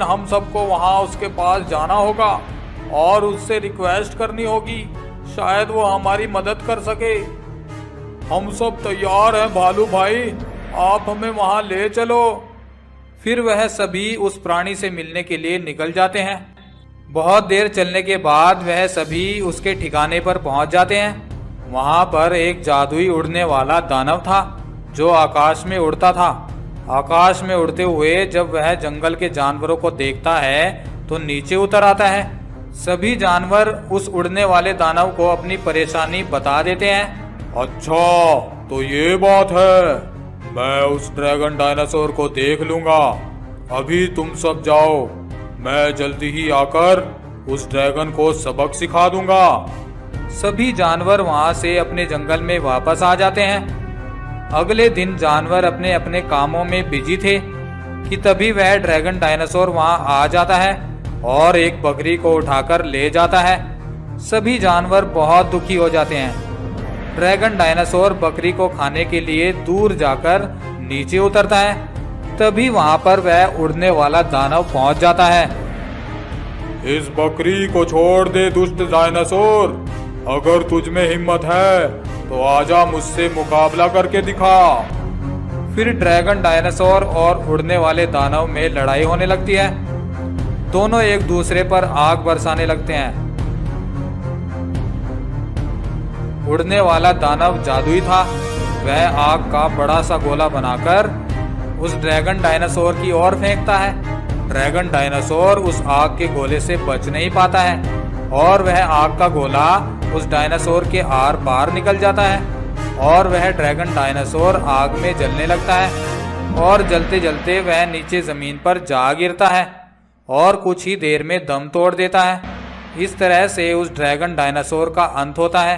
हम सबको वहां उसके पास जाना होगा और उससे रिक्वेस्ट करनी होगी, शायद वो हमारी मदद कर सके। हम सब तैयार हैं भालू भाई, आप हमें वहां ले चलो। फिर वह सभी उस प्राणी से मिलने के लिए निकल जाते हैं। बहुत देर चलने के बाद वह सभी उसके ठिकाने पर पहुंच जाते हैं। वहां पर एक जादुई उड़ने वाला दानव था जो आकाश में उड़ता था। आकाश में उड़ते हुए जब वह जंगल के जानवरों को देखता है तो नीचे उतर आता है। सभी जानवर उस उड़ने वाले दानव को अपनी परेशानी बता देते हैं। अच्छा तो ये बात है, मैं उस ड्रैगन डायनासोर को देख लूंगा। अभी तुम सब जाओ, मैं जल्दी ही आकर उस ड्रैगन को सबक सिखा दूंगा। सभी जानवर वहां से अपने जंगल में वापस आ जाते हैं। अगले दिन जानवर अपने अपने कामों में बिजी थे कि तभी वह ड्रैगन डायनासोर वहां आ जाता है और एक बकरी को उठाकर ले जाता है। सभी जानवर बहुत दुखी हो जाते हैं। ड्रैगन डायनासोर बकरी को खाने के लिए दूर जाकर नीचे उतरता है। तभी वहां पर वह उड़ने वाला दानव पहुंच जाता है। इस बकरी को छोड़ दे दुष्ट डायनासोर, अगर तुझ में हिम्मत है तो आजा मुझसे मुकाबला करके दिखा। फिर ड्रैगन डायनासोर और उड़ने वाले दानव में लड़ाई होने लगती है। दोनों एक दूसरे पर आग बरसाने लगते हैं। उड़ने वाला दानव जादुई था। वह आग का बड़ा सा गोला बनाकर उस ड्रैगन डायनासोर की ओर फेंकता है। ड्रैगन डायनासोर उस आग के गोले से बच नहीं पाता है और वह आग का गोला उस डायनासोर के आर पार निकल जाता है और वह ड्रैगन डायनासोर आग में जलने लगता है और जलते जलते वह नीचे जमीन पर जा गिरता है और कुछ ही देर में दम तोड़ देता है। इस तरह से उस ड्रैगन डायनासोर का अंत होता है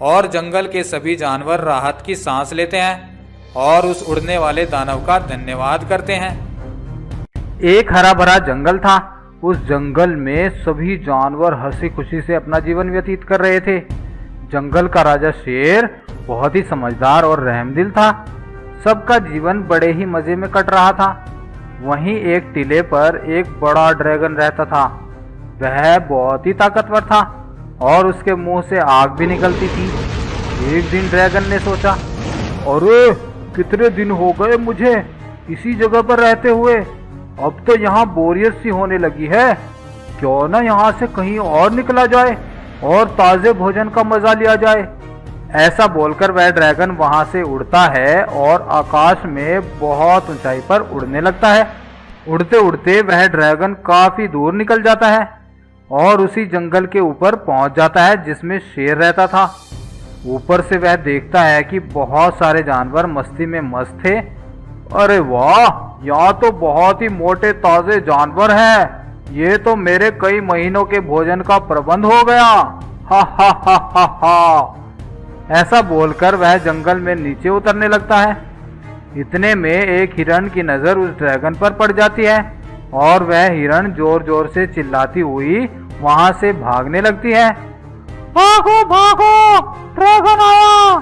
और जंगल के सभी जानवर राहत की सांस लेते हैं और उस उड़ने वाले दानव का धन्यवाद करते हैं। एक हरा भरा जंगल था। उस जंगल में सभी जानवर हंसी खुशी से अपना जीवन व्यतीत कर रहे थे। जंगल का राजा शेर बहुत ही समझदार और रहमदिल था। सबका जीवन बड़े ही मजे में कट रहा था। वहीं एक टीले पर एक बड़ा ड्रैगन रहता था। वह बहुत ही ताकतवर था और उसके मुंह से आग भी निकलती थी। एक दिन ड्रैगन ने सोचा, अरे कितने दिन हो गए मुझे इसी जगह पर रहते हुए, अब तो यहाँ बोरियत सी होने लगी है। क्यों ना यहाँ से कहीं और निकला जाए और ताजे भोजन का मजा लिया जाए। ऐसा बोलकर वह ड्रैगन वहां से उड़ता है और आकाश में बहुत ऊंचाई पर उड़ने लगता है। उड़ते उड़ते वह ड्रैगन काफी दूर निकल जाता है और उसी जंगल के ऊपर पहुंच जाता है जिसमें शेर रहता था। ऊपर से वह देखता है कि बहुत सारे जानवर मस्ती में मस्त थे। अरे वाह, यहाँ तो बहुत ही मोटे ताजे जानवर हैं। ये तो मेरे कई महीनों के भोजन का प्रबंध हो गया। हा हा हा हा हा। ऐसा बोलकर वह जंगल में नीचे उतरने लगता है। इतने में एक हिरण की नजर उस ड्रैगन पर पड़ जाती है और वह हिरण जोर जोर से चिल्लाती हुई वहां से भागने लगती है। भागो भागो, ड्रैगन आया,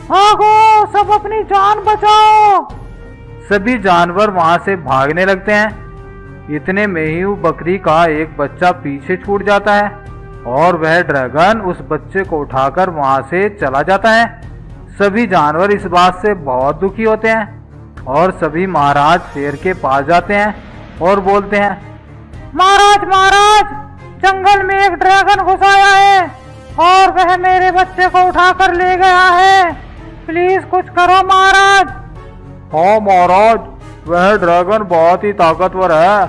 भागो सब अपनी जान बचाओ। सभी जानवर वहां से भागने लगते हैं। इतने में ही बकरी का एक बच्चा पीछे छूट जाता है और वह ड्रैगन उस बच्चे को उठाकर वहां से चला जाता है। सभी जानवर इस बात से बहुत दुखी होते हैं और सभी महाराज शेर के पास जाते हैं और बोलते हैं, महाराज महाराज, जंगल में एक ड्रैगन घुस आया है और वह मेरे बच्चे को उठाकर ले गया है। प्लीज कुछ करो महाराज। हाँ महाराज, वह ड्रैगन बहुत ही ताकतवर है